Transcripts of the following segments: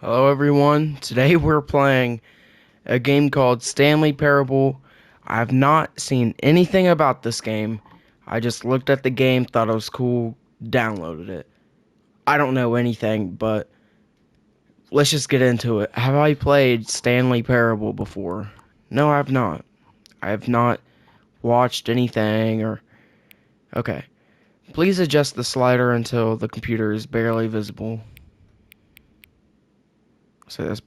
Hello everyone, today we're playing a game called Stanley Parable. I have not seen anything about this game. I just looked at the game, thought it was cool, downloaded it. I don't know anything, but let's just get into it. Have I played Stanley Parable before? No, I have not. I have not watched anything or... Okay. Please adjust the slider until the computer is barely visible. So that's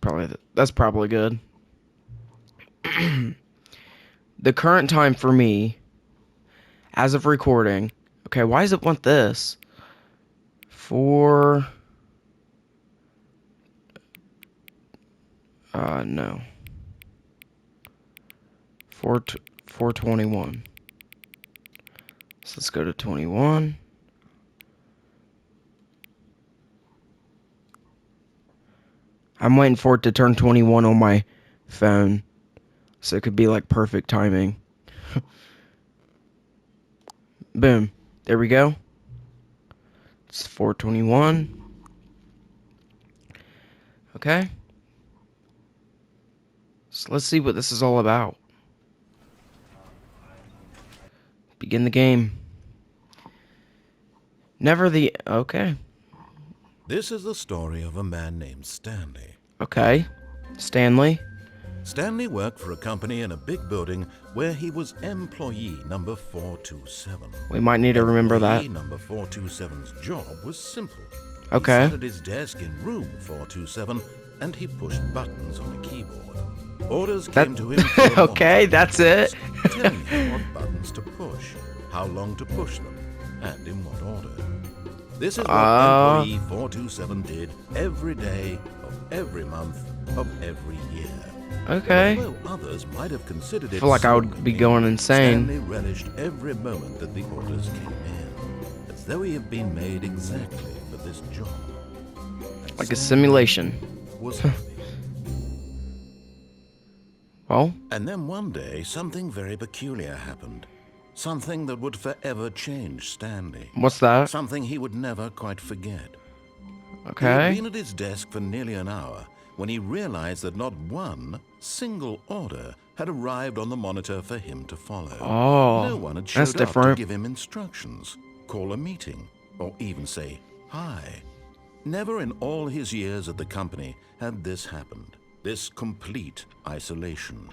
probably good. The current time for me, as of recording. Okay, why does it want this? For no. 421. So let's go to 21. I'm waiting for it to turn 21 on my phone, so it could be like perfect timing. Boom. There we go. It's 421. Okay. So let's see what this is all about. Begin the game. Okay. This is the story of a man named Stanley. Okay. Stanley. Stanley worked for a company in a big building where he was employee number 427. We might need to remember that. Employee number 427's job was simple. Okay. He sat at his desk in room 427 and he pushed buttons on a keyboard. Orders came to him. Okay, that's it. Telling him what buttons to push, how long to push them, and in what order. This is what employee 427 did every day of every month of every year. Okay. Although others might have considered it I feel like I would be going insane. Stanley relished every moment that the orders came in, as though he had been made exactly for this job. And Like a Stanley simulation. was happy. Well, And then one day, something very peculiar happened. Something that would forever change Stanley. what's that? Something he would never quite forget. He had Okay. been at his desk for nearly an hour when he realized that not one single order had arrived on the monitor for him to follow. Oh, No one had that's showed up to different. give him instructions, call a meeting, or even say hi. Never in all his years at the company had this happened. This complete isolation.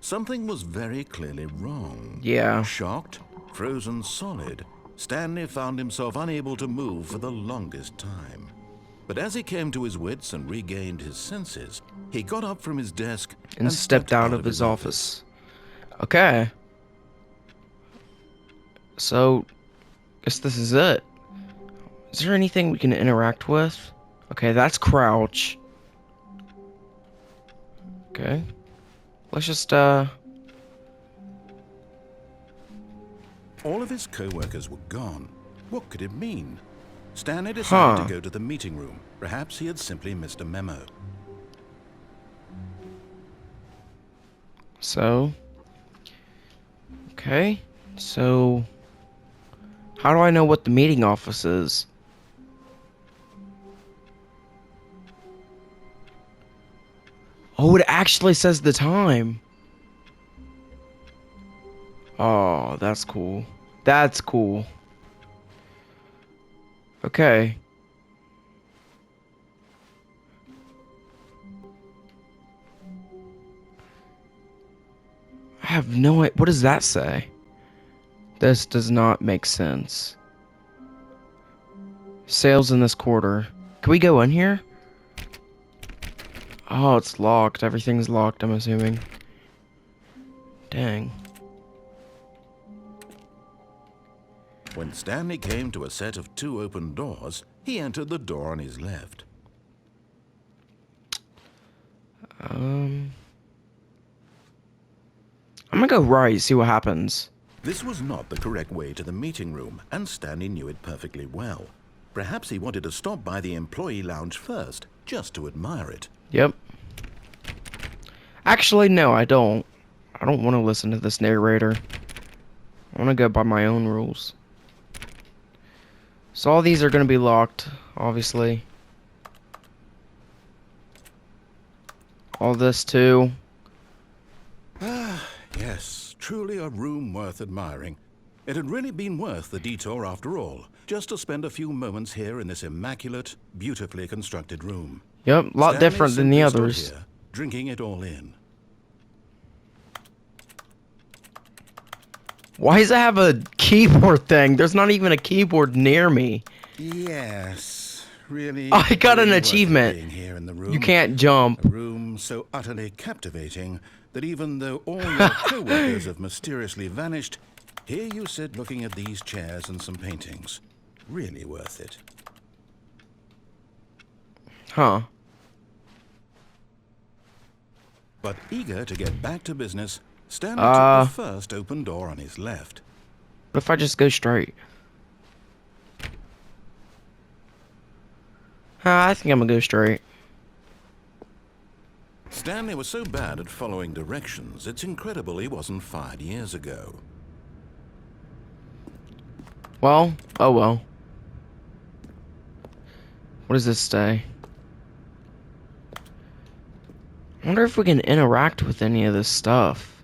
Something was very clearly wrong. Yeah. Shocked, frozen solid, Stanley found himself unable to move for the longest time. But as he came to his wits and regained his senses, he got up from his desk And stepped out of his office. Okay. So, guess this is it. Is there anything we can interact with? Okay, that's crouch. Okay. Let's just, All of his co-workers were gone. What could it mean? Stanley decided to go to the meeting room. Perhaps he had simply missed a memo. So. Okay. So. How do I know what the meeting office is? Oh, it actually says the time. Oh, that's cool. That's cool. Okay. I have no idea. What does that say? This does not make sense. Sales in this quarter. Can we go in here? Oh, it's locked. Everything's locked, I'm assuming. Dang. When Stanley came to a set of 2 open doors, he entered the door on his left. I'm gonna go right, see what happens. This was not the correct way to the meeting room, and Stanley knew it perfectly well. Perhaps he wanted to stop by the employee lounge first, just to admire it. Yep. Actually, no, I don't. I don't want to listen to this narrator. I want to go by my own rules. So all these are going to be locked, obviously. All this too. Yes, truly a room worth admiring. It had really been worth the detour after all, just to spend a few moments here in this immaculate, beautifully constructed room. Yep, a lot Stanley different than the simply stood others. here, drinking it all in. Why does it have a keyboard thing? There's not even a keyboard near me. Yes, really. I got an really worth it achievement. being here in the room. You can't jump. A room so utterly captivating that even though all your co-workers have mysteriously vanished, here you sit looking at these chairs and some paintings. Really worth it. Huh. But eager to get back to business, Stanley took the first open door on his left. What if I just go straight? I think I'm gonna go straight. Stanley was so bad at following directions, it's incredible he wasn't fired years ago. Well, oh well. What does this say? I wonder if we can interact with any of this stuff.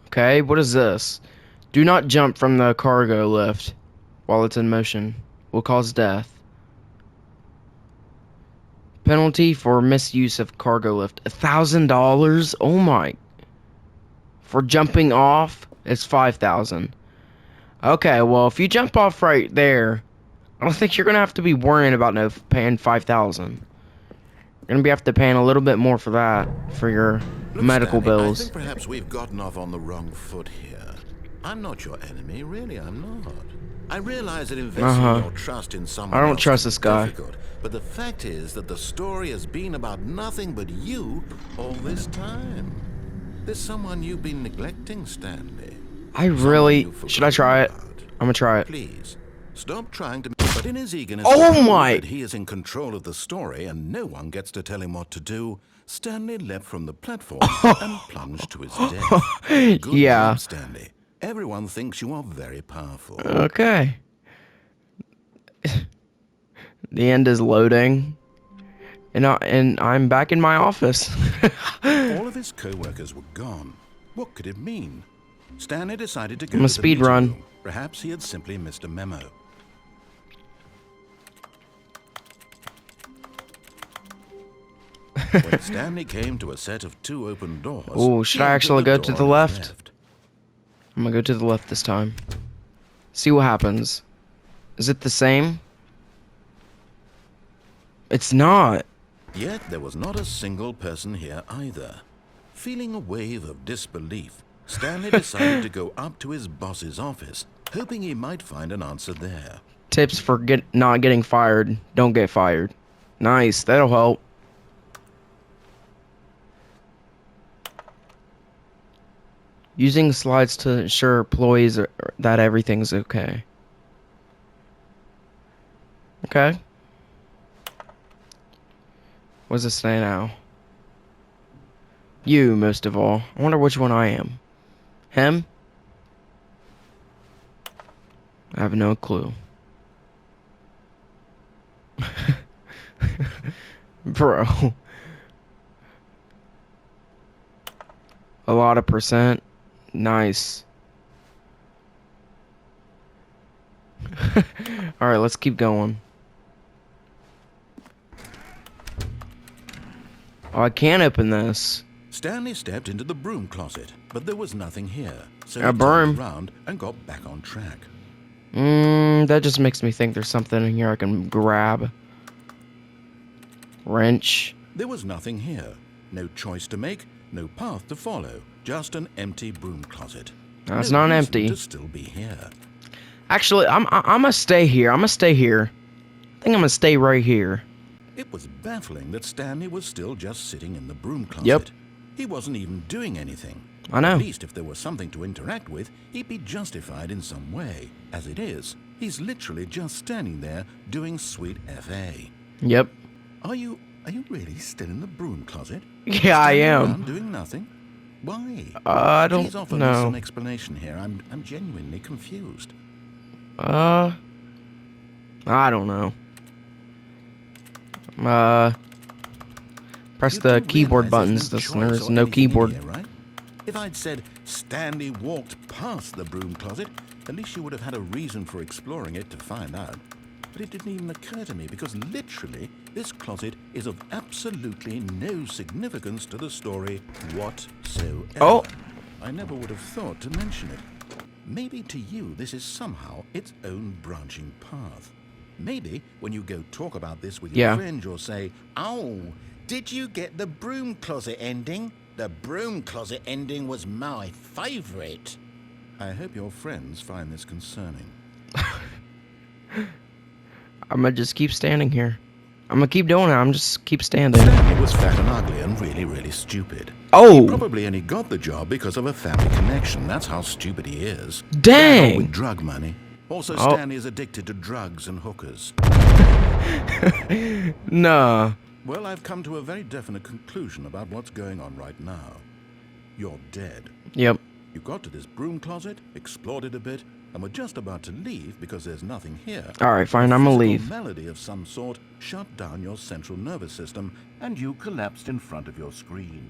Okay, what is this? Do not jump from the cargo lift while it's in motion. Will cause death. Penalty for misuse of cargo lift. $1,000? Oh my. For jumping off, it's $5,000. Okay, well, if you jump off right there, I don't think you're gonna have to be worrying about paying $5,000. You're gonna have to paying a little bit more for that, for your Look, medical Stanley, bills. I think perhaps we've gotten off on the wrong foot here. I'm not your enemy, really, I'm not. I realize that investing your trust in someone I don't else trust can this be guy. difficult, but the fact is that the story has been about nothing but you all this time. There's someone you've been neglecting, Stanley. I really... Should I try it? About. I'm gonna try it. Please, stop trying to... But in his eagerness Oh to my- prove that he is in control of the story and no one gets to tell him what to do, Stanley leapt from the platform and plunged to his death. Good Yeah. job, Stanley. Everyone thinks you are very powerful. Okay. The end is loading. And I'm back in my office. All of his co-workers were gone. What could it mean? Stanley decided to go I'm a to the speed meeting run. room. Perhaps he had simply missed a memo. When Stanley came to a set of 2 open doors... Oh, should he I entered actually go to door the on his left? I'm gonna go to the left this time. See what happens. Is it the same? It's not. Yet there was not a single person here either. Feeling a wave of disbelief, Stanley decided to go up to his boss's office, hoping he might find an answer there. Tips for not getting fired. Don't get fired. Nice, that'll help. Using slides to ensure employees that everything's okay. Okay. What does it say now? You, most of all. I wonder which one I am. Him? I have no clue. Bro. A lot of percent. Nice. Alright, let's keep going. Oh, I can't open this. Stanley stepped into the broom closet, but there was nothing here, so A he broom. turned around and got back on track. That just makes me think there's something in here I can grab. Wrench. There was nothing here. No choice to make, no path to follow, just an empty broom closet. No, it's No not reason empty. to still be here. Actually, I'm gonna stay here. I'm gonna stay here. I think I'm gonna stay right here. It was baffling that Stanley was still just sitting in the broom closet. Yep. He wasn't even doing anything. I know. At least if there was something to interact with, he'd be justified in some way. As it is, he's literally just standing there doing sweet FA. Yep. Are you really still in the broom closet? Yeah, I Standing am. around doing nothing? Why? I Please don't offer me some know. explanation here. I'm genuinely confused. I don't know. Press You the do keyboard realize buttons. there's no choice There's or no anything in keyboard. here, right? If I'd said Stanley walked past the broom closet, at least you would have had a reason for exploring it to find out. But it didn't even occur to me because literally this closet is of absolutely no significance to the story whatsoever. Oh. I never would have thought to mention it. Maybe to you this is somehow its own branching path. Maybe when you go talk about this with your friends, you'll say, "Oh, did you get the broom closet ending? The broom closet ending was my favorite." I hope your friends find this concerning. I'm gonna just keep standing here. I'm gonna keep doing it. I'm just keep standing. Stanley was fat and ugly and really, really stupid. Oh! He probably only got the job because of a family connection. That's how stupid he is. Dang! With drug money. Also, Stanley is addicted to drugs and hookers. Nah. Well, I've come to a very definite conclusion about what's going on right now. You're dead. Yep. You got to this broom closet, explored it a bit, and were just about to leave because there's nothing here. Alright, fine, I'm gonna leave. A melody of some sort shut down your central nervous system, and you collapsed in front of your screen.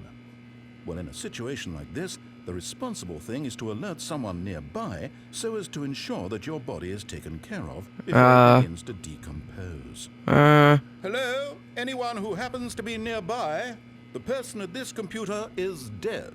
Well, in a situation like this, the responsible thing is to alert someone nearby so as to ensure that your body is taken care of before it begins to decompose. Hello? Anyone who happens to be nearby? The person at this computer is dead.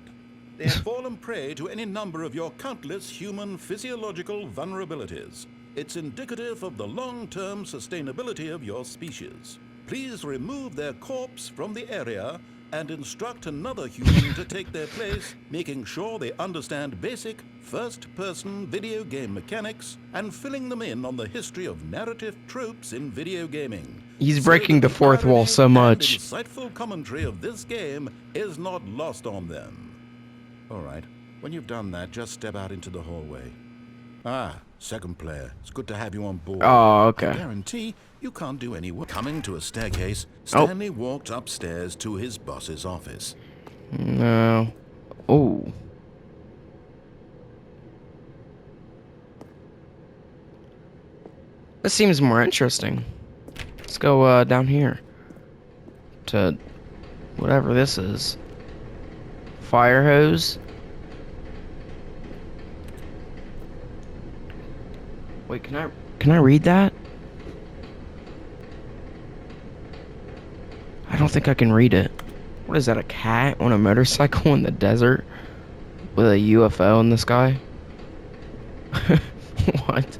They have fallen prey to any number of your countless human physiological vulnerabilities. It's indicative of the long-term sustainability of your species. Please remove their corpse from the area and instruct another human to take their place, making sure they understand basic first-person video game mechanics and filling them in on the history of narrative tropes in video gaming. He's breaking the fourth wall so much. The insightful commentary of this game is not lost on them. All right, when you've done that, just step out into the hallway. Ah, second player. It's good to have you on board. Oh, okay. I guarantee you can't do any work. Coming to a staircase, Stanley walked upstairs to his boss's office. No. Oh. This seems more interesting. Let's go down here. To whatever this is. Fire hose. Wait, can I read that? I don't think I can read it. What is that, a cat on a motorcycle in the desert with a UFO in the sky? What?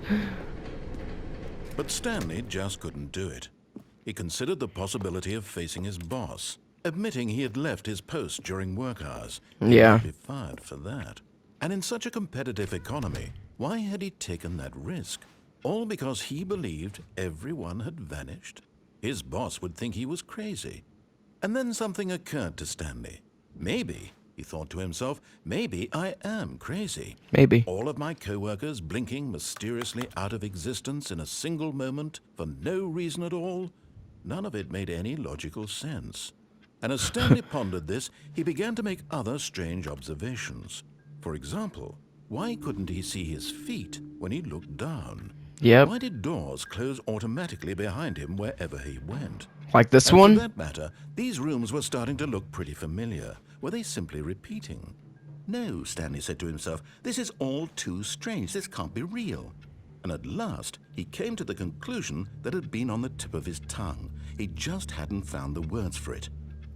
But Stanley just couldn't do it. He considered the possibility of facing his boss, admitting he had left his post during work hours. Yeah. He'd be fired for that. And in such a competitive economy, why had he taken that risk? All because he believed everyone had vanished? His boss would think he was crazy. And then something occurred to Stanley. Maybe, he thought to himself, maybe I am crazy. Maybe. All of my co-workers blinking mysteriously out of existence in a single moment for no reason at all? None of it made any logical sense. And as Stanley pondered this, he began to make other strange observations. For example, why couldn't he see his feet when he looked down? Yep. Why did doors close automatically behind him wherever he went? Like this And one? for that matter, these rooms were starting to look pretty familiar. Were they simply repeating? No, Stanley said to himself, this is all too strange. This can't be real. And at last, he came to the conclusion that had been on the tip of his tongue. He just hadn't found the words for it.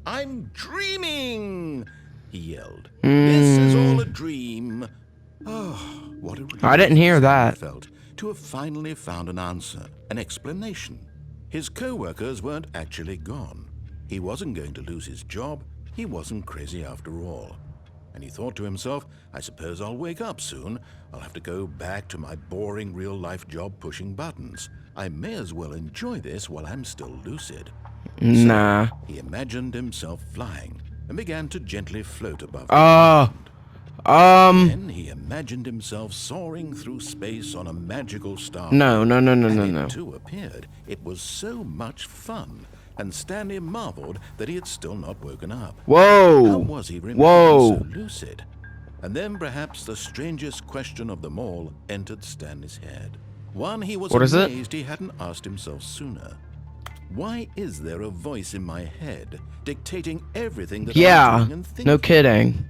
"I'm dreaming!" he yelled. "This is all a dream." Oh, what a relief I didn't hear Stanley that. felt to have finally found an answer, an explanation. His co-workers weren't actually gone. He wasn't going to lose his job. He wasn't crazy after all. And he thought to himself, I suppose I'll wake up soon. I'll have to go back to my boring real-life job pushing buttons. I may as well enjoy this while I'm still lucid. Nah. So he imagined himself flying and began to gently float above the ground. Then he imagined himself soaring through space on a magical star. No. It too appeared. It was so much fun. And Stanley marveled that he had still not woken up. Whoa! How was he remaining so lucid? And then perhaps the strangest question of them all entered Stanley's head. One he was amazed he hadn't asked himself sooner. Why is there a voice in my head dictating everything that I'm Yeah, doing and thinking? no kidding.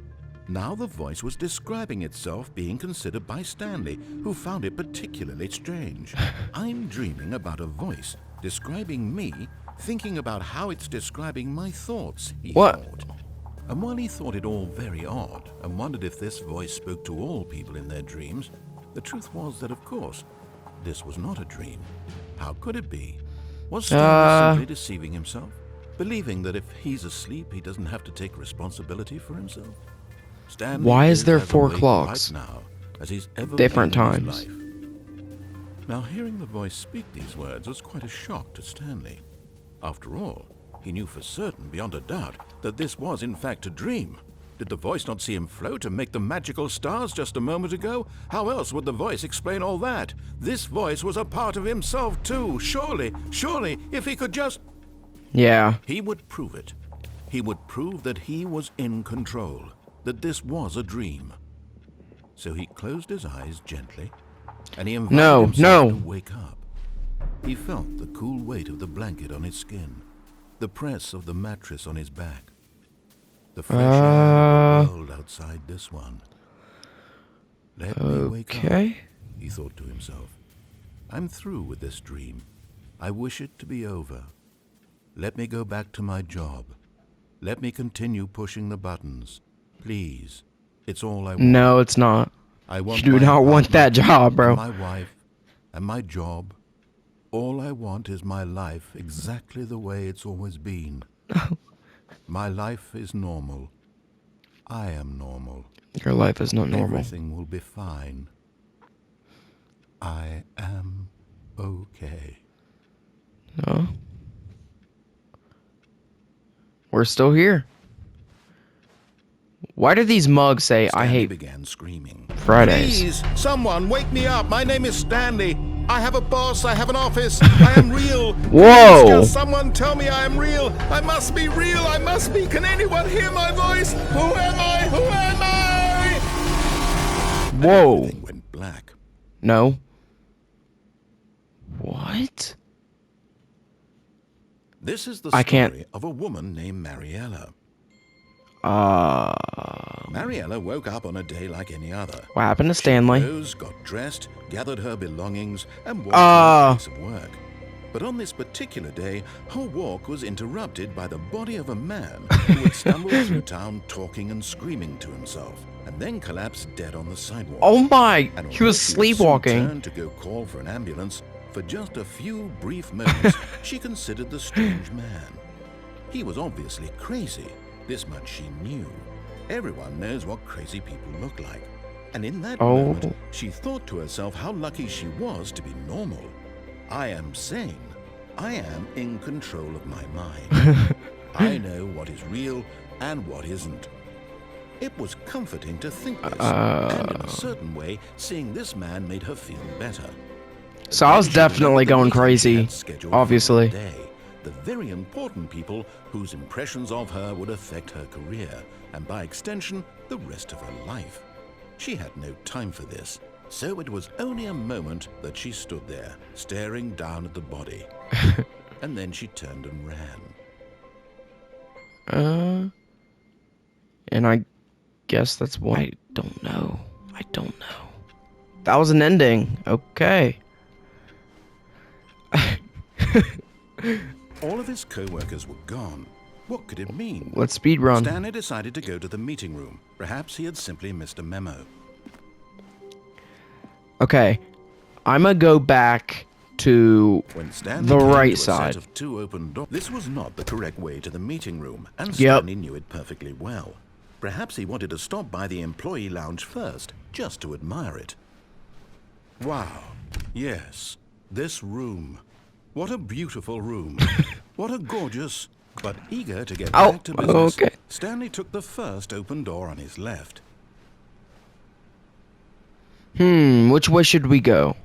Now the voice was describing itself being considered by Stanley, who found it particularly strange. I'm dreaming about a voice describing me, thinking about how it's describing my thoughts, he What? thought. And while he thought it all very odd and wondered if this voice spoke to all people in their dreams, the truth was that, of course, this was not a dream. How could it be? Was Stanley simply deceiving himself, believing that if he's asleep, he doesn't have to take responsibility for himself? Stanley Why is there as 4 awake clocks? right now as he's ever Different been in his times. life. Now, hearing the voice speak these words was quite a shock to Stanley. After all, he knew for certain, beyond a doubt, that this was in fact a dream. Did the voice not see him float and make the magical stars just a moment ago? How else would the voice explain all that? This voice was a part of himself too. Surely, if he could just... Yeah. He would prove it. He would prove that he was in control, that this was a dream. So he closed his eyes gently, and he invited himself to wake up. He felt the cool weight of the blanket on his skin, the press of the mattress on his back, the fresh air of the world outside this one. Let me wake up, he thought to himself. I'm through with this dream. I wish it to be over. Let me go back to my job. Let me continue pushing the buttons. Please. It's all I want. No, it's not. I want You do not want that job, bro. And my wife and my job. All I want is my life exactly the way it's always been. My life is normal. I am normal. Your life is not normal. Everything will be fine. I am okay. No. We're still here. Why do these mugs say Stanley I hate began screaming. Fridays? Please, someone wake me up. My name is Stanley. I have a boss. I have an office. I am real. Whoa! Please, just someone tell me I am real. I must be real. I must be. Can anyone hear my voice? Who am I? Who am I? Whoa! Everything went black. No. What? This is the I can't. story of a woman named Mariella. What Mariella woke up on a day like any other. happened to Stanley? She rose, got dressed, gathered her belongings, and walked to her place of work. But on this particular day, her walk was interrupted by the body of a man who had stumbled through town talking and screaming to himself, and then collapsed dead on the sidewalk. Oh my! And He was although she would soon sleepwalking. turn to go call for an ambulance, for just a few brief moments, she considered the strange man. He was obviously crazy. This much she knew. Everyone knows what crazy people look like. And in that moment, she thought to herself how lucky she was to be normal. I am sane. I am in control of my mind. I know what is real and what isn't. It was comforting to think this, and in a certain way, seeing this man made her feel better. So I was definitely going crazy, obviously. The very important people whose impressions of her would affect her career, and by extension, the rest of her life. She had no time for this, so it was only a moment that she stood there, staring down at the body. And then she turned and ran. And I guess that's why I don't know. I don't know. That was an ending. Okay. All of his co-workers were gone. What could it mean? Let's speedrun. Stanley decided to go to the meeting room. Perhaps he had simply missed a memo. Okay. I'm gonna go back to When Stanley the came right to a side. set of two open doors, this was not the correct way to the meeting room, and Stanley knew it perfectly well. Perhaps he wanted to stop by the employee lounge first, just to admire it. Wow. Yes. This room. What a beautiful room. What a gorgeous... But eager to get back to business, Stanley took the first open door on his left. Which way should we go?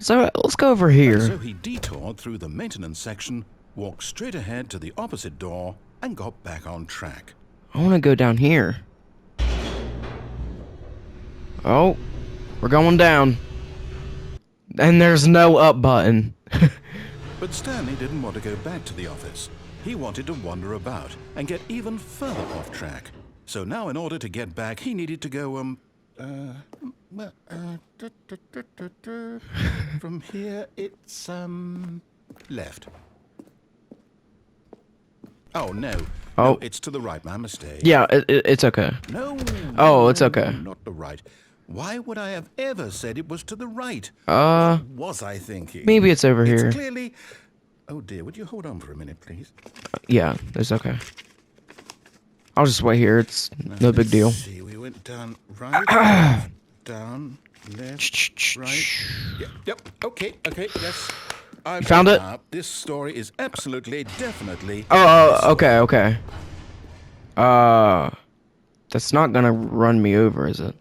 So let's go over here. So he detoured through the maintenance section, walked straight ahead to the opposite door, and got back on track. I want to go down here. Oh, we're going down. And there's no up button. But Stanley didn't want to go back to the office. He wanted to wander about and get even further off track. So now in order to get back, he needed to go, from here, it's, left. Oh, no. Oh. No, it's to the right. My mistake. Yeah, it's okay. No. Oh, it's okay. Not the right. Why would I have ever said it was to the right? Uh, What was I thinking? maybe it's over here. It's clearly... Oh, dear. Would you hold on for a minute, please? Yeah, it's okay. I'll just wait here. It's no big deal. Let's see. We went down right, down, left, right. Yep. Okay. Yes. I Found it? This story is absolutely, definitely... Oh, okay. That's not gonna run me over, is it?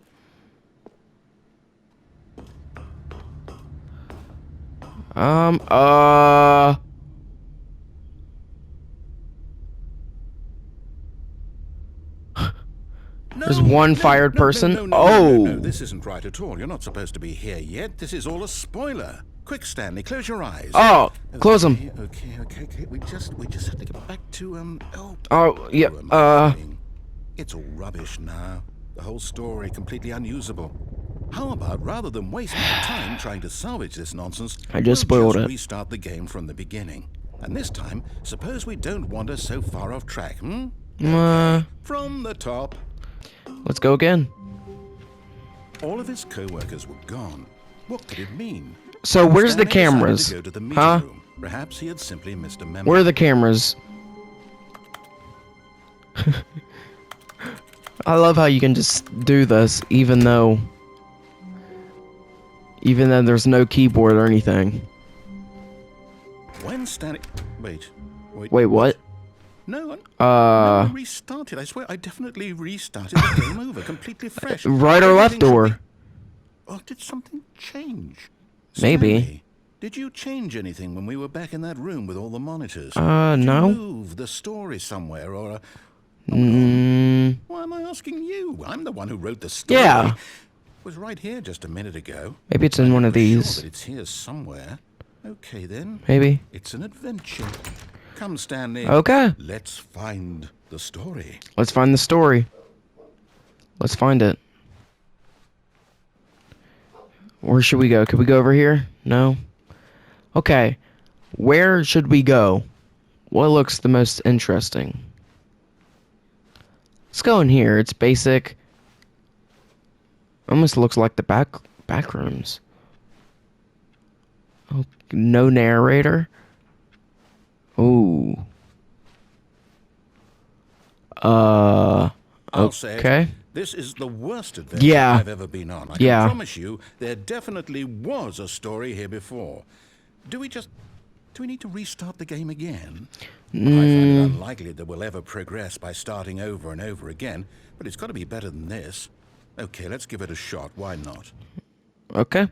There's one fired person. No, this isn't right at all. You're not supposed to be here yet. This is all a spoiler. Quick, Stanley, close your eyes. Oh, close them. Okay. We just have to get back to Oh, yeah. who am I kidding? It's all rubbish now. The whole story completely unusable. How about rather than waste my time trying to salvage this nonsense, I just spoiled it. Restart the game from the beginning. And this time, suppose we don't wander so far off track, From the top. Let's go again. All of his co-workers were gone. What could it mean? So where's the Stanley decided cameras? to go to the meeting Huh? room. Perhaps he had simply missed a memo. Where are the cameras? I love how you can just do this even though there's no keyboard or anything. When Stanley... Wait, what? No, I restarted. I swear I definitely restarted the game over, completely fresh. Right or left door? Oh, did something change? Maybe. Stanley, did you change anything when we were back in that room with all the monitors? Did No. you move the story somewhere or... Why am I asking you? I'm the one who wrote the story. Yeah. It was right here just a minute ago. Maybe it's in one of Sure, these. but it's here somewhere. Okay, then. Maybe. It's an adventure. Come, Stanley. Okay. Let's find the story. Let's find the story. Let's find it. Where should we go? Could we go over here? No? Okay. Where should we go? What looks the most interesting? Let's go in here. It's basic. Almost looks like the back rooms. Oh, no narrator. Ooh. I'll say Okay. it. This is the worst adventure Yeah. I've ever been on. I can promise you there definitely was a story here before. Do we need to restart the game again? I find it unlikely that we'll ever progress by starting over and over again, but it's got to be better than this. Okay, let's give it a shot. Why not? Okay.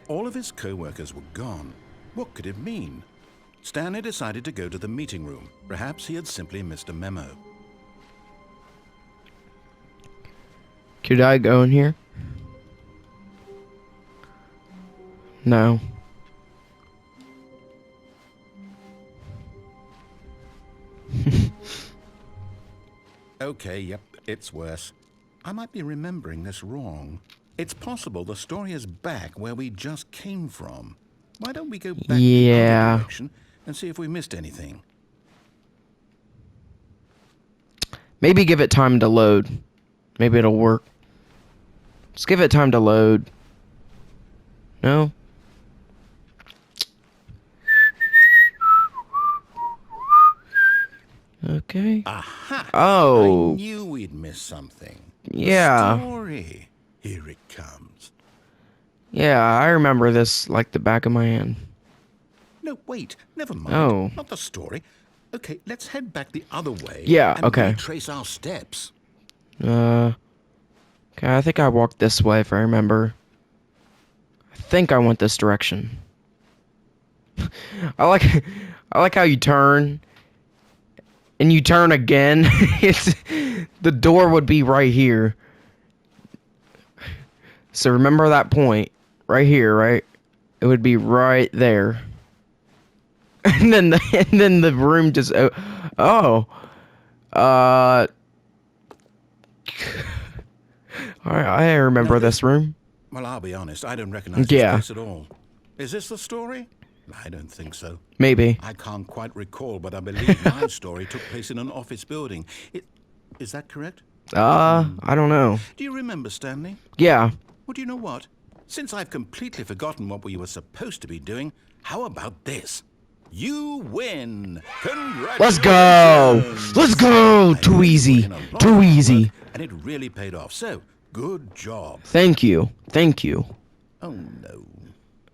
All of his co-workers were gone. What could it mean? Stanley decided to go to the meeting room. Perhaps he had simply missed a memo. Could I go in here? No. Okay, yep, it's worse. I might be remembering this wrong. It's possible the story is back where we just came from. Why don't we go back the other direction and see if we missed anything? Maybe give it time to load. Maybe it'll work. Just give it time to load. No? Okay. Aha! Oh. I knew we'd miss something. Yeah. The story. Here it comes. Yeah, I remember this like the back of my hand. No, wait. Never mind. Oh. Not the story. Okay, let's head back the other way. Yeah, and okay. retrace our steps. Okay, I think I walked this way if I remember. I think I went this direction. I like how you turn and you turn again. It's the door would be right here. So remember that point right here, right? It would be right there. And then the room just oh. Uh I remember Now this room. well, I'll be honest, I don't recognize this Yeah, place at all. Is this the story? I don't think so. maybe. I can't quite recall, but I believe my story took place in an office building. Is that correct? I don't know. Do you remember, Stanley? Yeah. Well, do you know what? Since I've completely forgotten what we were supposed to be doing, how about this? You win! Congratulations! Let's go! Let's go! I Too know you easy. put in a lot of Too hard easy. work, and it really paid off. So, good job. Thank you. Thank you. Oh, no.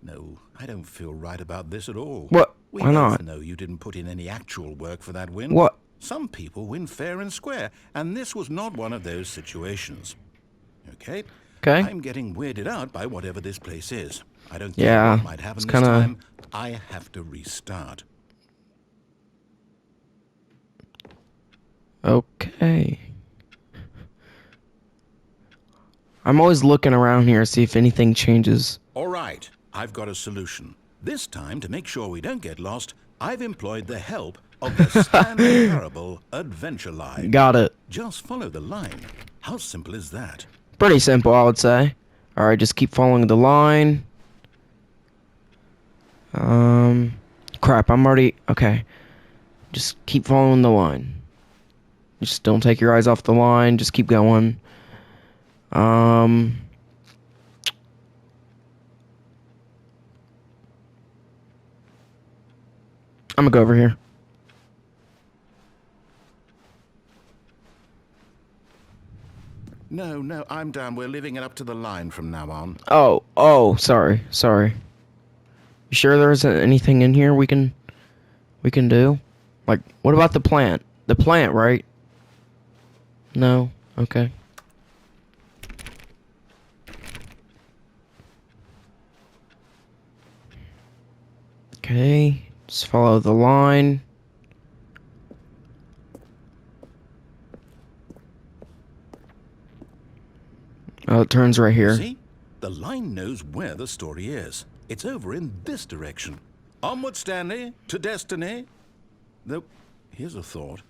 No, I don't feel right about this at all. What? We Why both not? know you didn't put in any actual work for that win. What? Some people win fair and square, and this was not one of those situations. Okay? Okay. I'm getting weirded out by whatever this place is. I don't Yeah, care what might happen it's this kinda- time. I have to restart. Okay. I'm always looking around here to see if anything changes. All right, I've got a solution. This time, to make sure we don't get lost, I've employed the help of the Stanley Parable Adventure Line. Got it. Just follow the line. How simple is that? Pretty simple, I would say. Alright, just keep following the line. Crap, I'm already... Okay. Just keep following the line. Just don't take your eyes off the line. Just keep going. I'm gonna go over here. No, I'm down. We're leaving it up to the line from now on. Oh, sorry. You sure there isn't anything in here we can do? Like, what about the plant? The plant, right? No? Okay. Okay, just follow the line. Oh, it turns right here. See? The line knows where the story is. It's over in this direction. Onward, Stanley, to destiny. Though, here's a thought.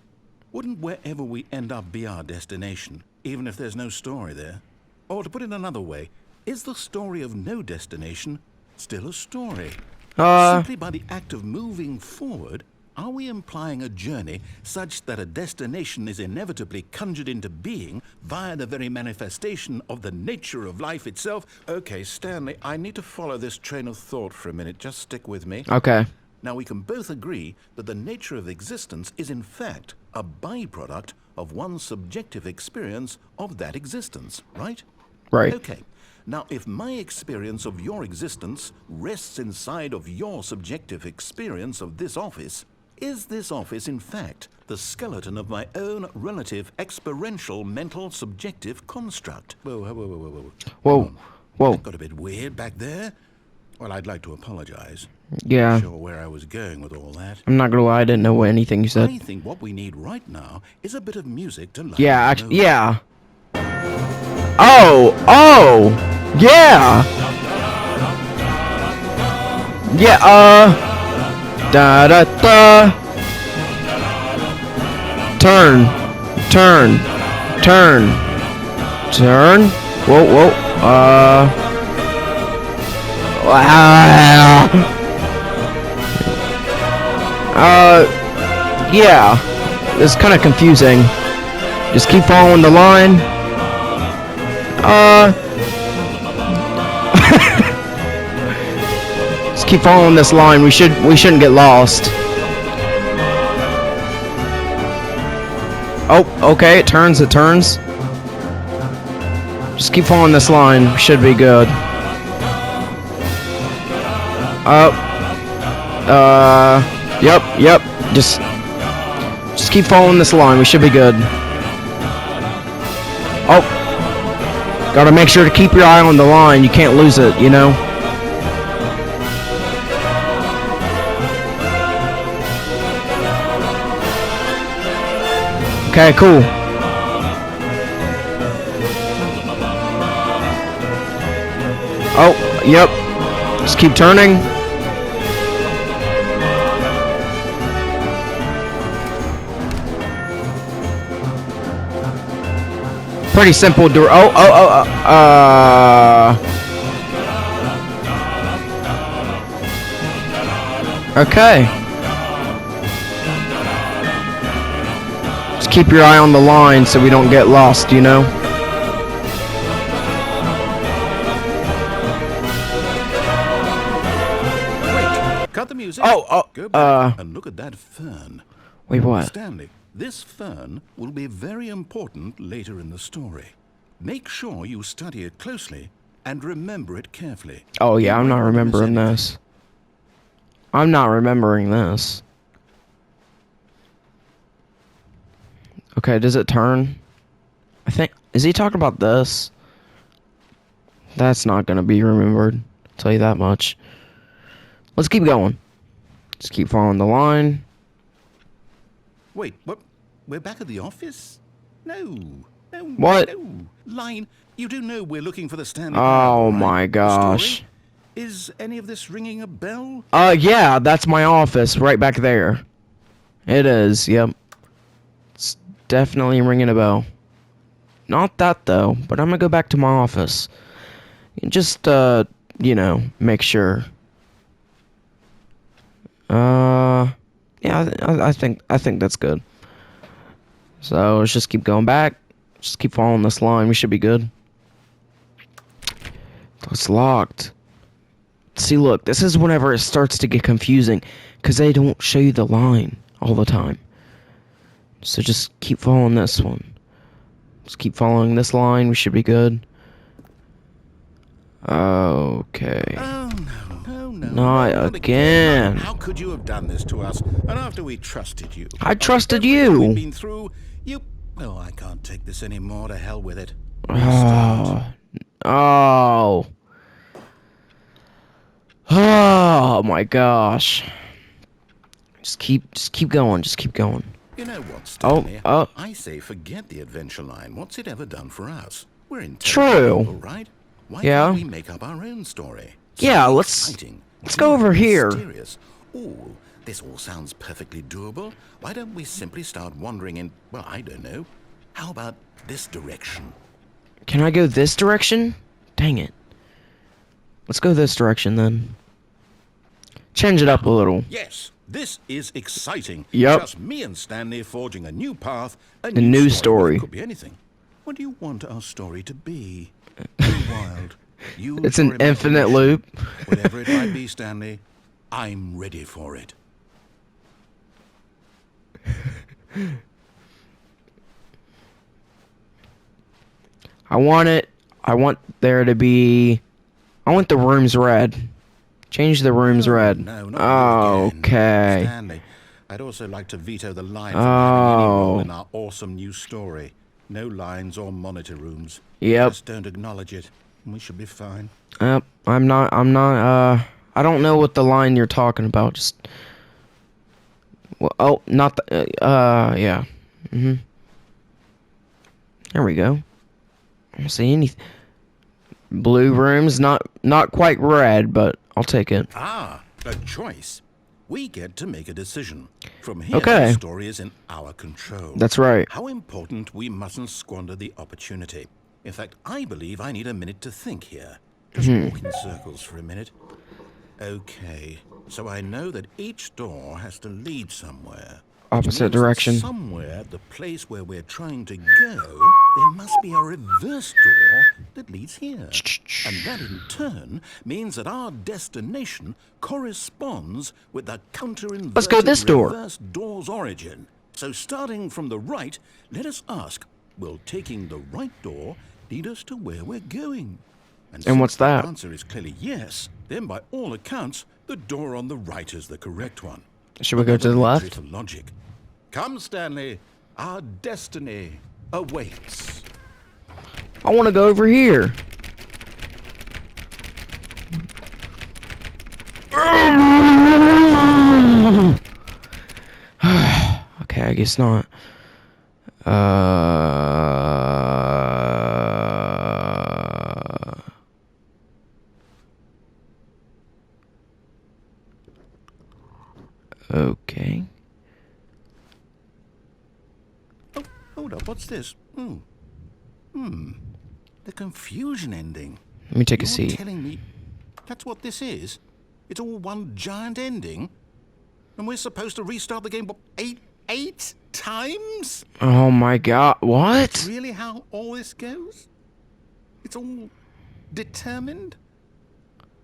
Wouldn't wherever we end up be our destination, even if there's no story there? Or to put it another way, is the story of no destination still a story? Simply by the act of moving forward, are we implying a journey such that a destination is inevitably conjured into being via the very manifestation of the nature of life itself? Okay, Stanley, I need to follow this train of thought for a minute. Just stick with me. Okay. Now, we can both agree that the nature of existence is in fact a byproduct of one's subjective experience of that existence, right? Right. Okay. Now, if my experience of your existence rests inside of your subjective experience of this office, is this office, in fact, the skeleton of my own relative experiential mental subjective construct? Whoa. That got a bit weird back there. Well, I'd like to apologize. Yeah. Not sure where I was going with all that. I'm not gonna lie, I didn't know anything you said. I think what we need right now is a bit of music to lighten Yeah, the actually, mood. yeah. Oh, yeah. Yeah, da da da. Turn. Whoa. Yeah. It's kind of confusing. Just keep following the line. Just keep following this line. We shouldn't get lost. Oh, okay, it turns. Just keep following this line. We should be good. Yep. Just keep following this line. We should be good. Oh, gotta make sure to keep your eye on the line. You can't lose it, you know? Okay, cool. Oh, yep. Just keep turning. Pretty simple door. Okay. Just keep your eye on the line so we don't get lost, you know? Cut the music. Go back and look at that fern. Wait, what? Stanley, this fern will be very important later in the story. Make sure you study it closely and remember it carefully. Oh, yeah, I'm not remembering this. I'm not remembering this. Okay, does it turn? I think... Is he talking about this? That's not gonna be remembered. I'll tell you that much. Let's keep going. Just keep following the line. Wait, what? We're back at the office? No. What? No. Line, you do know we're looking for the Stanley Oh Parable, right? my gosh. Is any of this ringing a bell? Yeah, that's my office right back there. It is, yep. It's definitely ringing a bell. Not that though, but I'm gonna go back to my office. Just, you know, make sure. Yeah, I think that's good. So let's just keep going back. Just keep following this line. We should be good. It's locked. See, look, this is whenever it starts to get confusing, because they don't show you the line all the time. So just keep following this one. Just keep following this line. We should be good. Okay. Oh, no. Not again. How could you have done this to us? And after we trusted you. I trusted Everything we've you. been through, you... Oh, I can't take this anymore. To hell with it. Oh. Oh my gosh. Just keep going. Just keep going. You know what, Stanley? Oh. I say forget the adventure line. What's it ever done for us? We're in True. right? Why Yeah. can't we make up our own story? Yeah, Something let's exciting, go over here. mysterious. Ooh, this all sounds perfectly doable. Why don't we simply start wandering in, well, I don't know. How about this direction? Can I go this direction? Dang it. Let's go this direction then. Change it up a little. Yes, this is exciting. Yep. Just me and Stanley forging a new path, a new Well, story. it could be anything. What do you want our story to be? Be wild. Use It's your an infinite imagination. loop. Whatever it might be, Stanley, I'm ready for it. I want there to be... I want the rooms red. Change the rooms red. No, not you again. Okay. Stanley, I'd also like to veto the line from having any role in our awesome new story. No lines or monitor rooms. Yep. Just don't acknowledge it, and we should be fine. Yep. I'm not, I don't know what the line you're talking about. Just... Well, oh, not the, yeah. There we go. I don't see anything. Blue rooms, not quite red, but I'll take it. Ah, a choice. We get to make a decision. From here, Okay. the story is in our control. That's right. How important we mustn't squander the opportunity. In fact, I believe I need a minute to think here. Just walk in circles for a minute. Okay, so I know that each door has to lead somewhere. which Opposite means that direction. Somewhere, the place where we're trying to go, there must be a reverse door that leads here. And that in turn means that our destination corresponds with the counter-inverted Let's go this door. reverse door's origin. So starting from the right, let us ask, will taking the right door lead us to where we're going? And what's that? The answer is clearly yes. Then by all accounts, the door on the right is the correct one. Should we go to the Another left? victory for logic. Come, Stanley. Our destiny awaits. I want to go over here. Okay, I guess not. Okay. Oh, hold up, what's this? The confusion ending. Let me take a You're seat. telling me that's what this is? It's all one giant ending? And we're supposed to restart the game, what, eight times? Oh my god. That's What? really how all this goes? It's all determined?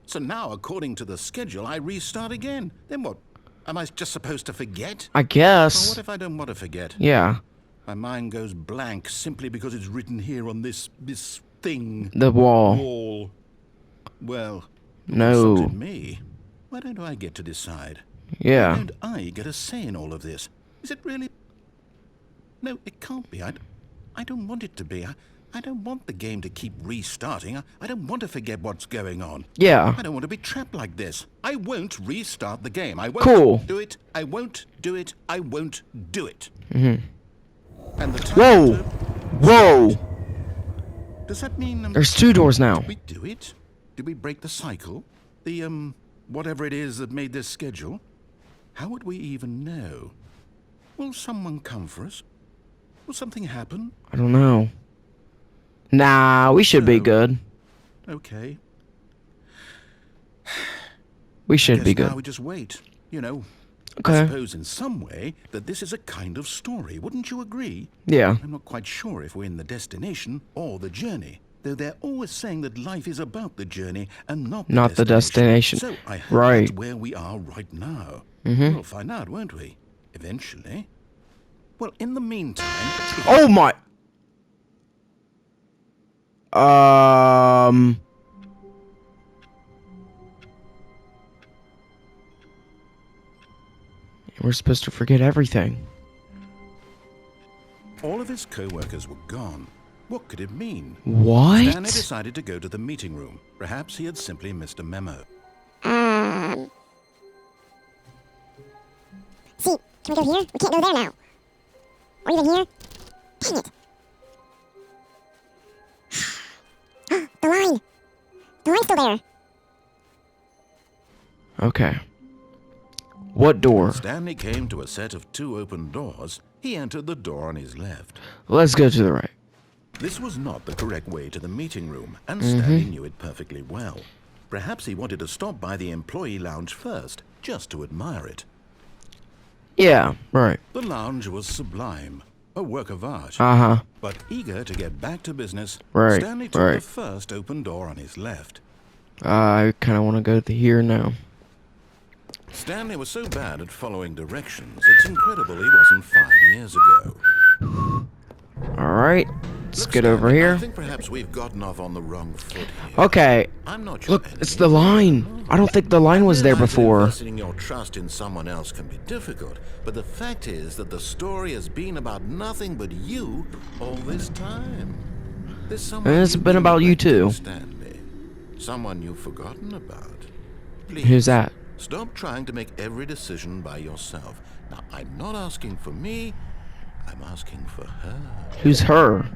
So now, according to the schedule, I restart again. Then what? Am I just supposed to forget? I Well, guess. what if I don't want to forget? Yeah. My mind goes blank simply because it's written here on this thing. The wall. Wall. Well, who No. consulted me? Why don't I get to decide? Why Yeah. don't I get a say in all of this? Is it really? No, it can't be. I don't want it to be. I don't want the game to keep restarting. I don't want to forget what's going on. Yeah. I don't want to be trapped like this. I won't restart the game. I won't Cool. do it. I won't do it. I won't do it. Mhm. And the time Whoa. to Whoa. start. Does that mean There's 2 doors now. did we do it? Did we break the cycle? The whatever it is that made this schedule? How would we even know? Will someone come for us? Will something happen? I don't know. Nah, we should be No. good. Okay. We should be Guess now good. we just wait. You know, I Okay. suppose in some way that this is a kind of story. Wouldn't you agree? Yeah. I'm not quite sure if we're in the destination or the journey. Though they're always saying that life is about the journey and not Not the destination. So I hope Right. that's where we are right now. Mhm. We'll find out, won't we? Eventually. Well, in the meantime... Oh my. We're supposed to forget everything. All of his co-workers were gone. What could it mean? What? Stanley decided to go to the meeting room. Perhaps he had simply missed a memo. See, can we go here? We can't go there now. Or even here? Dang it. The line. The line's still there. Okay. What door? Stanley came to a set of 2 open doors. He entered the door on his left. Let's go to the right. This was not the correct way to the meeting room, and Stanley knew it perfectly well. Perhaps he wanted to stop by the employee lounge first, just to admire it. Yeah, right. The lounge was sublime, a work of art. Uh-huh. But eager to get back to business, Right, Stanley took right. the first open door on his left. I kind of want to go to here now. Stanley was so bad at following directions, it's incredible he wasn't 5 years ago. Alright. Let's Look, get over Stanley, here. I think perhaps we've gotten off on the wrong foot here. Okay. I'm not your Look, enemy. it's the line. I don't think the line was there Realize that before. Investing your trust in someone else can be difficult, but the fact is that the story has been about nothing but you all this time. There's someone And it's you been knew about you back then, too. Stanley. Someone you've forgotten about. Please, Who's that? stop trying to make every decision by yourself. Now, I'm not asking for me, I'm asking for her. Who's her?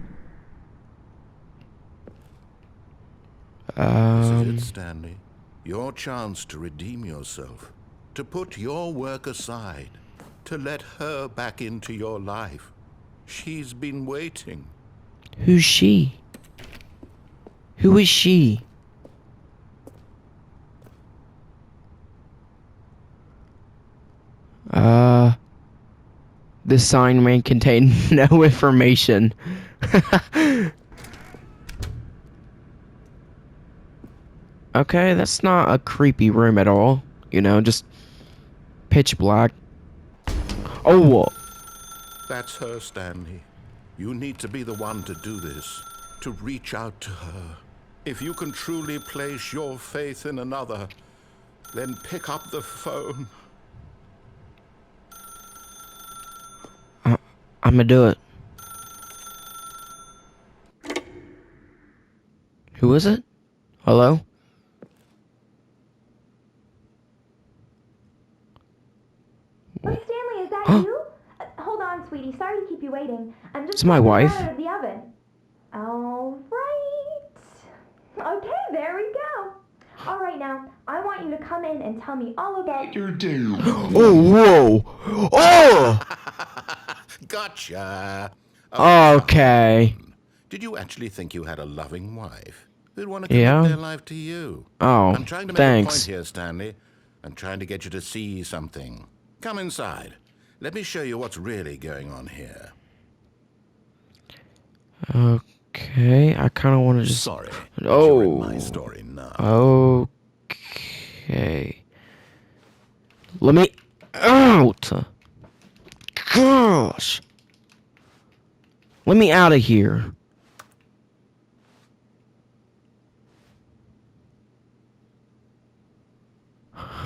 This is it, Stanley. Your chance to redeem yourself, to put your work aside, to let her back into your life. She's been waiting. Who's she? Who is she? This sign may contain no information. Okay, that's not a creepy room at all. You know, just pitch black. Oh, That's her, Stanley. You need to be the one to do this, to reach out to her. If you can truly place your faith in another, then pick up the phone. I'm gonna do it. Who is it? Hello? Oh, Stanley, is that Huh? you? Hold on, sweetie. Sorry to keep you waiting. I'm just It's my taking it wife. out of the oven. All right. Okay, there we go. All right, now, I want you to come in and tell me all about your Oh, whoa. Oh! Gotcha! Oh, come Okay. on. Did you actually think you had a loving wife who'd want to commit Yeah? their life to you? Oh, I'm trying to make a point thanks. here, Stanley. I'm trying to get you to see something. Come inside. Let me show you what's really going on here. Okay, I kind of want to just... Sorry, but you're in my Oh. story now. Okay. Let me out. Gosh. Let me out of here.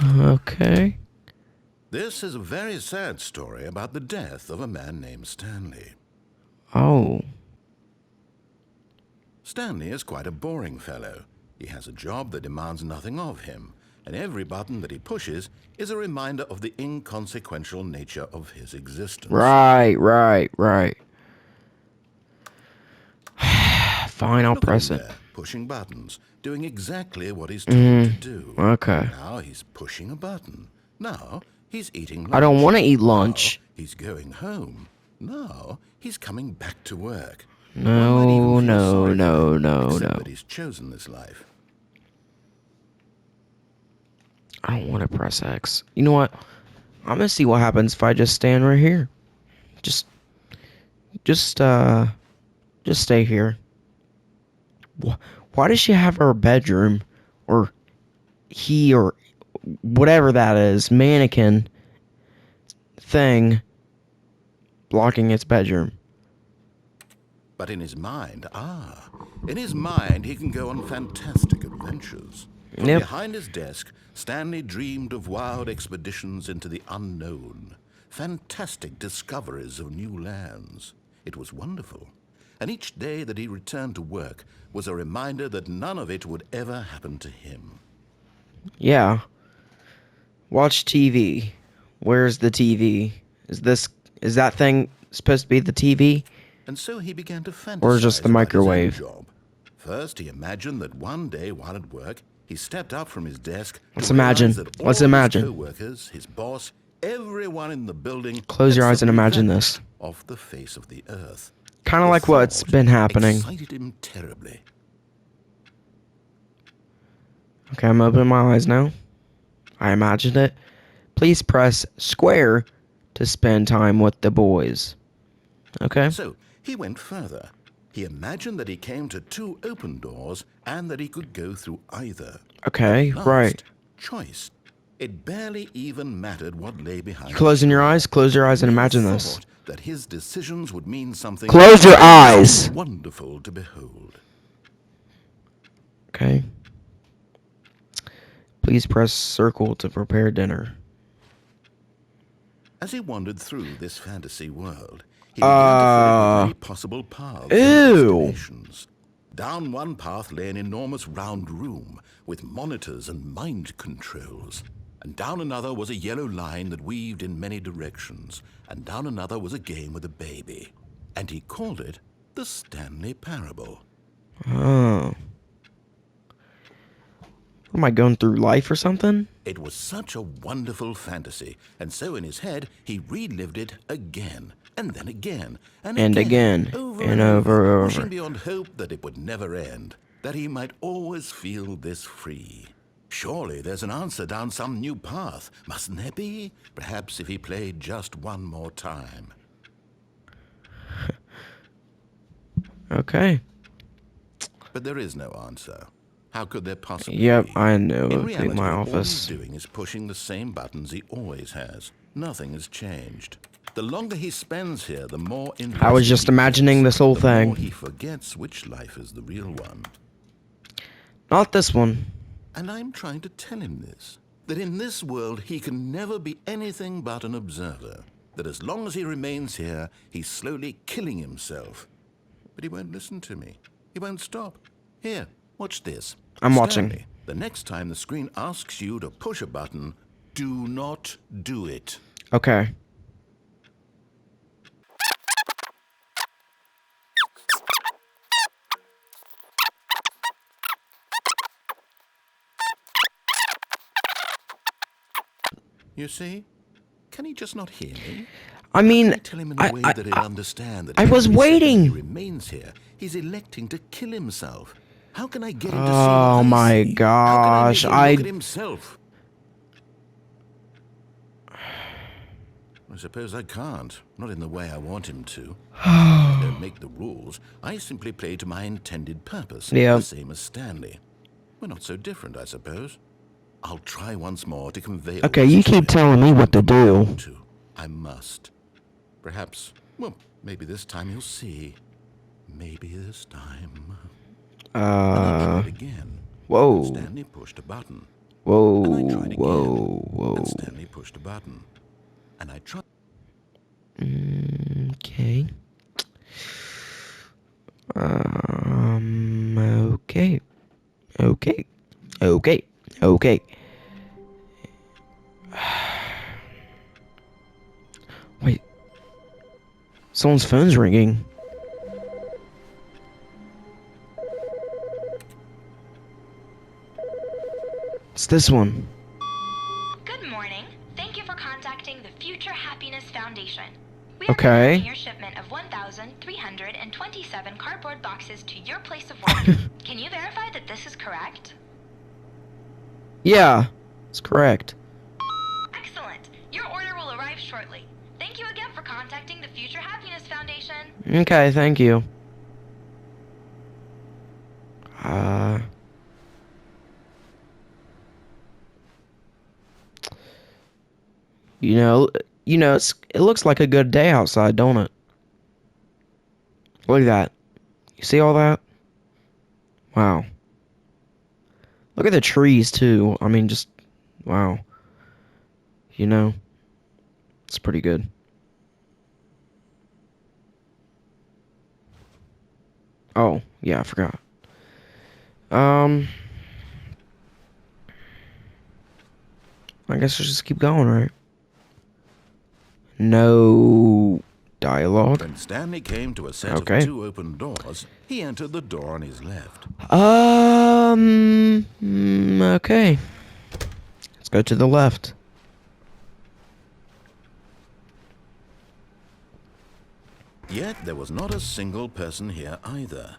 Okay. This is a very sad story about the death of a man named Stanley. Oh. Stanley is quite a boring fellow. He has a job that demands nothing of him, and every button that he pushes is a reminder of the inconsequential nature of his existence. Right. Fine, I'll Look at him press it. there, pushing buttons, doing exactly what he's told to do. Okay. Now he's pushing a button. Now he's eating lunch. I don't want to eat Now lunch. he's going home. Now he's coming back to work. One might No, even feel no, sorry for no, him, no, except no. that he's chosen this life. I don't want to press X. You know what? I'm gonna see what happens if I just stand right here. Just, just, uh, just stay here. Why does she have her bedroom, or he, or whatever that is, mannequin thing, blocking its bedroom? But in his mind, in his mind he can go on fantastic adventures. From Yep. behind his desk, Stanley dreamed of wild expeditions into the unknown, fantastic discoveries of new lands. It was wonderful. And each day that he returned to work was a reminder that none of it would ever happen to him. Yeah. Watch TV. Where's the TV? Is that thing supposed to be the TV? And so he began to Or just the fantasize about his own microwave? job. First, he imagined that one day while at work, he stepped up from his desk Let's to realize imagine. that all Let's his imagine. co-workers, his boss, everyone in the building Close had your eyes and suddenly imagine vanished this. off the face of the earth. Kind of The like what's thought been happening. excited him terribly. Okay, I'm opening my eyes now. I imagined it. Please press square to spend time with the boys. Okay? So he went further. He imagined that he came to two open doors and that he could go through either. Okay, At right. last, choice. It barely even mattered what lay behind You closing each your door. eyes? Close your eyes and The mere imagine this. thought that his decisions would mean something Close your eyes! wonderful to behold. Okay. Please press circle to prepare dinner. As he wandered through this fantasy world, he began to fill it with many possible paths and Ew. destinations. Down one path lay an enormous round room with monitors and mind controls. And down another was a yellow line that weaved in many directions. And down another was a game with a baby. And he called it the Stanley Parable. Oh. Am I going through life or something? It was such a wonderful fantasy, and so in his head he relived it again, and then again, and again, over and over. wishing beyond hope that it would never end, that he might always feel this free. Surely there's an answer down some new path, mustn't there be? Perhaps if he played just one more time. Okay. But there is no answer. How could there possibly Yep, be? I know. In It'd be reality, my all he's office. doing is pushing the same buttons he always has. Nothing has changed. The longer he spends here, the more I was just imagining this whole the more thing. he forgets which life is the real one. Not this one. And I'm trying to tell him this, that in this world he can never be anything but an observer, that as long as he remains here, he's slowly killing himself. But he won't listen to me. He won't stop. Here, watch this. I'm watching. Stanley, the next time the screen asks you to push a button, do not do it. Okay. You see? Can he just not hear me? I How can mean, I tell him in a way that he'll understand that I was every second he waiting. remains here, he's electing to kill himself? How can I get him to see what Oh I my see? How can I make gosh, him look at himself? I suppose I can't. Not in the way I want him to. I don't make the rules. I simply play to my intended purpose. Yeah. The same as Stanley. We're not so different, I suppose. I'll try once more to convey all Okay, this you to keep him. telling me what to Come on, I do. want to. I must. Perhaps, well, maybe this time he'll see. Maybe this time. And I tried again. Whoa. And Stanley pushed a button. Whoa, And I tried again. whoa. And Stanley pushed a button. And I tried. Okay. Okay. Okay. Okay. Okay. Wait. Someone's phone's ringing. It's this one. Good morning. Thank you for contacting the Future Happiness Foundation. We Okay. are conducting your shipment of 1,327 cardboard boxes to your place of work. Can you verify that this is correct? Yeah, it's correct. Excellent. Your order will arrive shortly. Thank you again for contacting the Future Happiness Foundation. Okay, thank you. It looks like a good day outside, don't it? Look at that. You see all that? Wow. Look at the trees, too. I mean, just, wow. It's pretty good. Oh, yeah, I forgot. I guess we'll just keep going, right? No dialogue. When Stanley came to a set Okay. of two open doors, he entered the door on his left. Okay. Let's go to the left. Yet there was not a single person here either.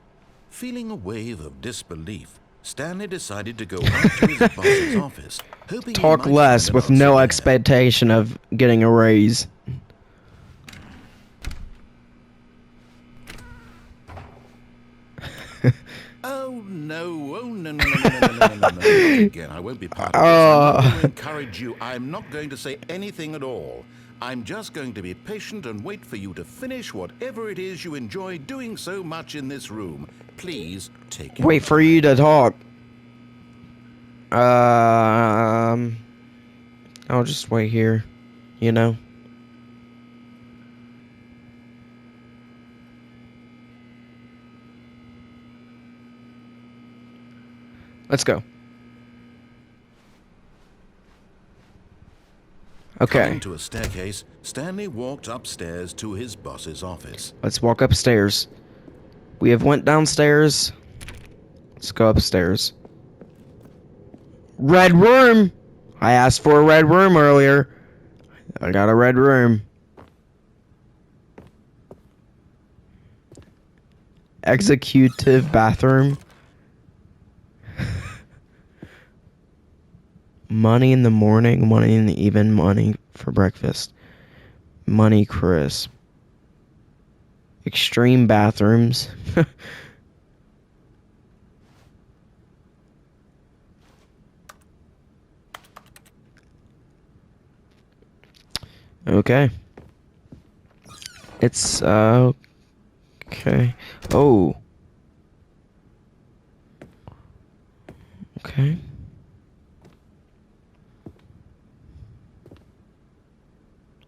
Feeling a wave of disbelief, Stanley decided to go out to his boss's office, hoping he Talk might less find an with answer no there. expectation of getting a raise. Oh no, no, no, no, no, no, no, no, no, no, not again. I won't be part of this. I'm not going to encourage you. I'm not going to say anything at all. I'm just going to be patient and wait for you to finish whatever it is you enjoy doing so much in this room. Please take your Wait for you to talk. I'll just wait here, you know? Let's go. Okay, Coming to a staircase, Stanley walked upstairs to his boss's office. let's walk upstairs. We have went downstairs. Let's go upstairs. Red room! I asked for a red room earlier. I got a red room. Executive bathroom. Money in the morning, money in the evening, money for breakfast. Money crisp. Extreme bathrooms. Okay. It's, okay. Oh. Okay.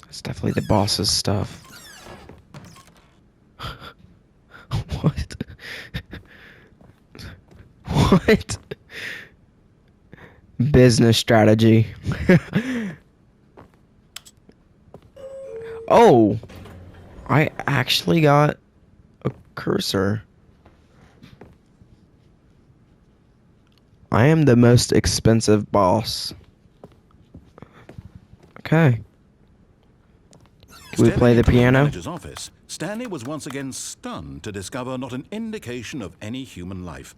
It's definitely the boss's stuff. What? What? Business strategy. Oh, I actually got a cursor. I am the most expensive boss. Okay. Can we Stepping play the into his piano? manager's office, Stanley was once again stunned to discover not an indication of any human life.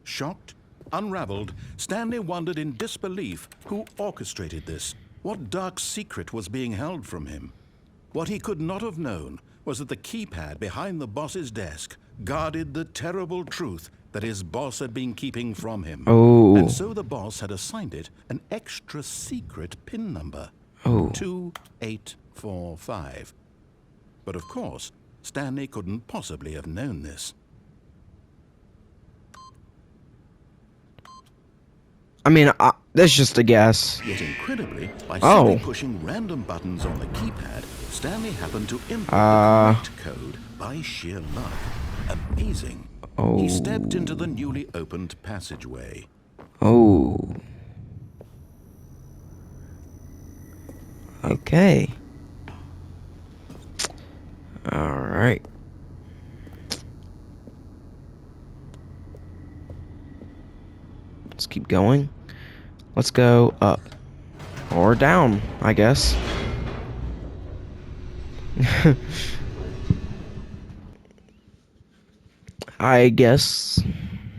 Shocked, unraveled, Stanley wondered in disbelief who orchestrated this, what dark secret was being held from him. What he could not have known was that the keypad behind the boss's desk guarded the terrible truth that his boss had been keeping from him. Oh. And so the boss had assigned it an extra secret PIN number. Oh. 2845. But of course, Stanley couldn't possibly have known this. I mean, that's just a guess. Yet incredibly, by Oh. simply pushing random buttons on the keypad, Stanley happened to input the correct code by sheer luck. Amazing. Oh. He stepped into the newly opened passageway. Oh. Okay. All right. Let's keep going. Let's go up. Or down, I guess. I guess.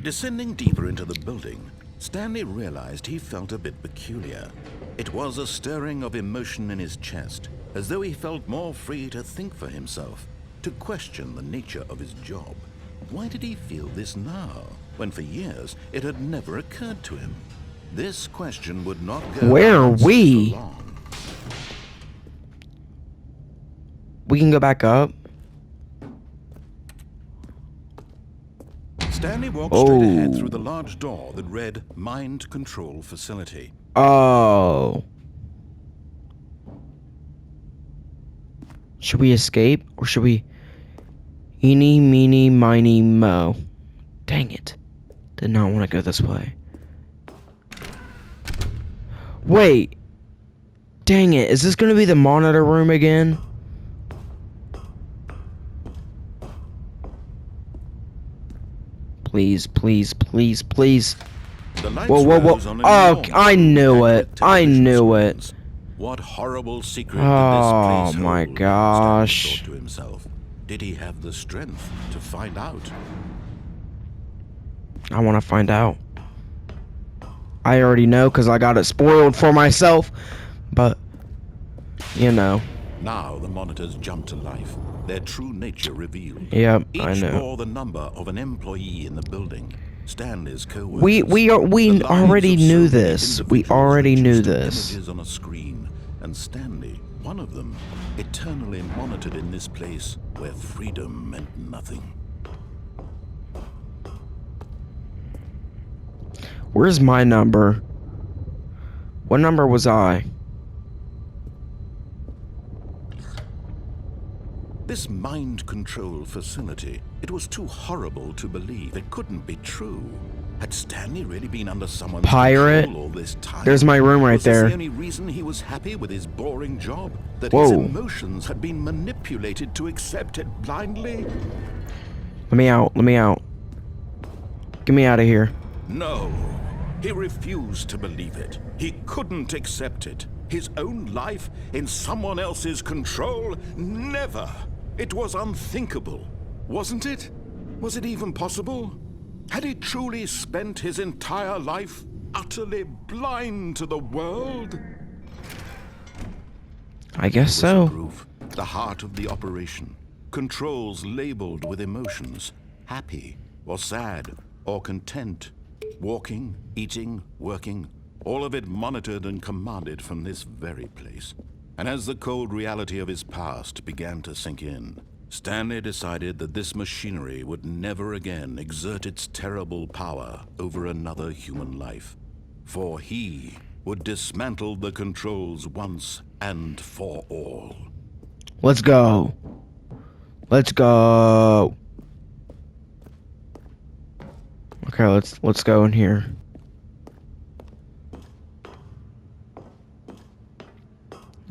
Descending deeper into the building, Stanley realized he felt a bit peculiar. It was a stirring of emotion in his chest, as though he felt more free to think for himself, to question the nature of his job. Why did he feel this now, when for years it had never occurred to him? This question would not go Where are unanswered we? for long. We can go back up. Stanley walked straight ahead through the large door that read Mind Control Facility. Oh. Should we escape or should we... Eeny, meeny, miny, mo. Dang it. Did not want to go this way. Wait. Dang it. Is this going to be the monitor room again? Please, please, please, please. The lights Whoa, whoa, whoa. rose on a Oh, neon I knew backlit it. I television knew it. screens. What horrible secret Oh, did this place my hold? gosh. Stanley thought to himself. Did he have the strength to find out? I want to find out. I already know because I got it spoiled for myself. But, you know. Now the monitors jumped to life, their true nature revealed. Yep, Each I know. bore the number of an employee in the building. Stanley's co-workers. We The lives already of knew so many this. We individuals already knew reduced to this. Images on a screen, and Stanley, one of them, eternally monitored in this place where freedom meant nothing. Where's my number? What number was I? This mind control facility, it was too horrible to believe. It couldn't be true. Had Stanley really been under someone's Pirate? control all this time? There's my room right Was this there. the only reason he was happy with his boring job? That his Whoa. emotions had been manipulated to accept it blindly? Let me out. Let me out. Get me out of here. No. He refused to believe it. He couldn't accept it. His own life in someone else's control? Never. It was unthinkable, wasn't it? Was it even possible? Had he truly spent his entire life utterly blind to the world? I guess The so. groove, the heart of the operation. Controls labeled with emotions. Happy, or sad, or content. Walking, eating, working. All of it monitored and commanded from this very place. And as the cold reality of his past began to sink in, Stanley decided that this machinery would never again exert its terrible power over another human life. For he would dismantle the controls once and for all. Let's go. Let's go. Okay, let's go in here.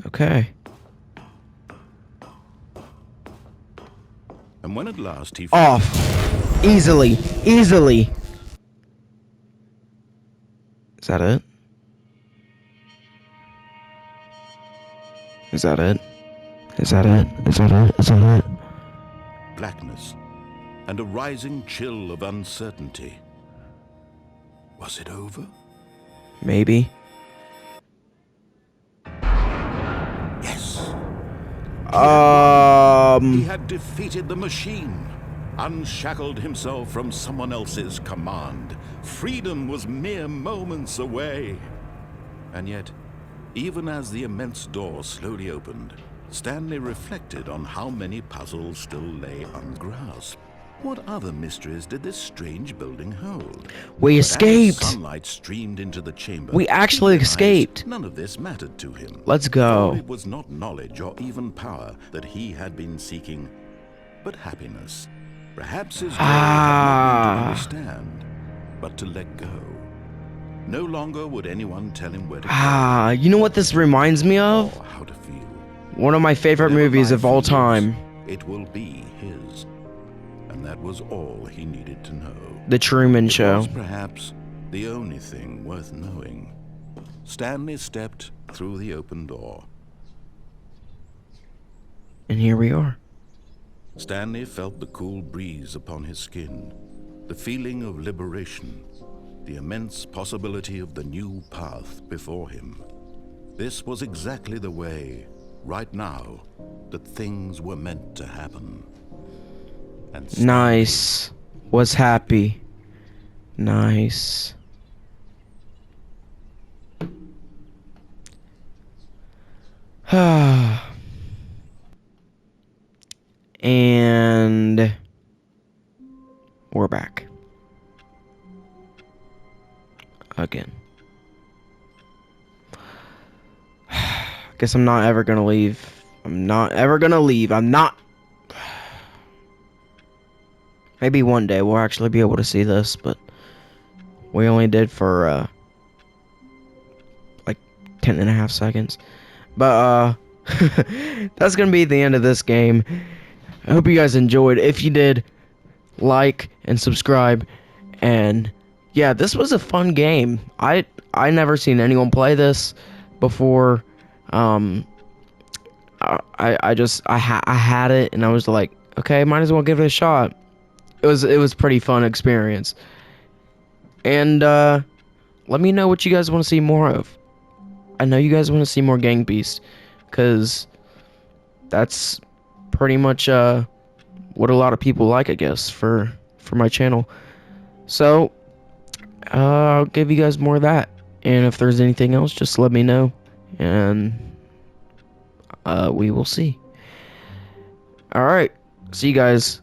Okay. And when at last he Off. Easily. Easily. Is that it? Is that it? Is that it? Is that it? Is that it? Blackness and a rising chill of uncertainty. Was it over? Maybe. Yes. He had defeated the machine, unshackled himself from someone else's command. Freedom was mere moments away. And yet, even as the immense door slowly opened, Stanley reflected on how many puzzles still lay ungrasped. What other mysteries did this strange building hold? We But as escaped. sunlight streamed into the chamber, We actually he realized escaped. None of this mattered to him. Let's For go. it was not knowledge or even power that he had been seeking, but happiness. Perhaps his goal had not been to understand, but to let go. No longer would anyone tell him where to go You know what this reminds me of? or how to feel. One of my favorite Whatever movies life of all he lives, time. it will be his. And that was all he needed to know. The Truman It Show. was perhaps the only thing worth knowing. Stanley stepped through the open door. And here we are. Stanley felt the cool breeze upon his skin, the feeling of liberation, the immense possibility of the new path before him. This was exactly the way, right now, that things were meant to happen. And Stanley Nice. Was happy. Nice. And we're back. Again. Guess I'm not ever gonna leave. I'm not ever gonna leave. I'm not. Maybe one day we'll actually be able to see this, but we only did for like 10.5 seconds. But that's gonna be the end of this game. I hope you guys enjoyed. If you did, like and subscribe. And yeah, this was a fun game. I never seen anyone play this before. I had it and I was like, okay, might as well give it a shot. It was pretty fun experience. And let me know what you guys want to see more of. I know you guys want to see more Gang Beast, cause that's pretty much what a lot of people like, I guess, for my channel. So I'll give you guys more of that. And if there's anything else, just let me know, and we will see. All right, see you guys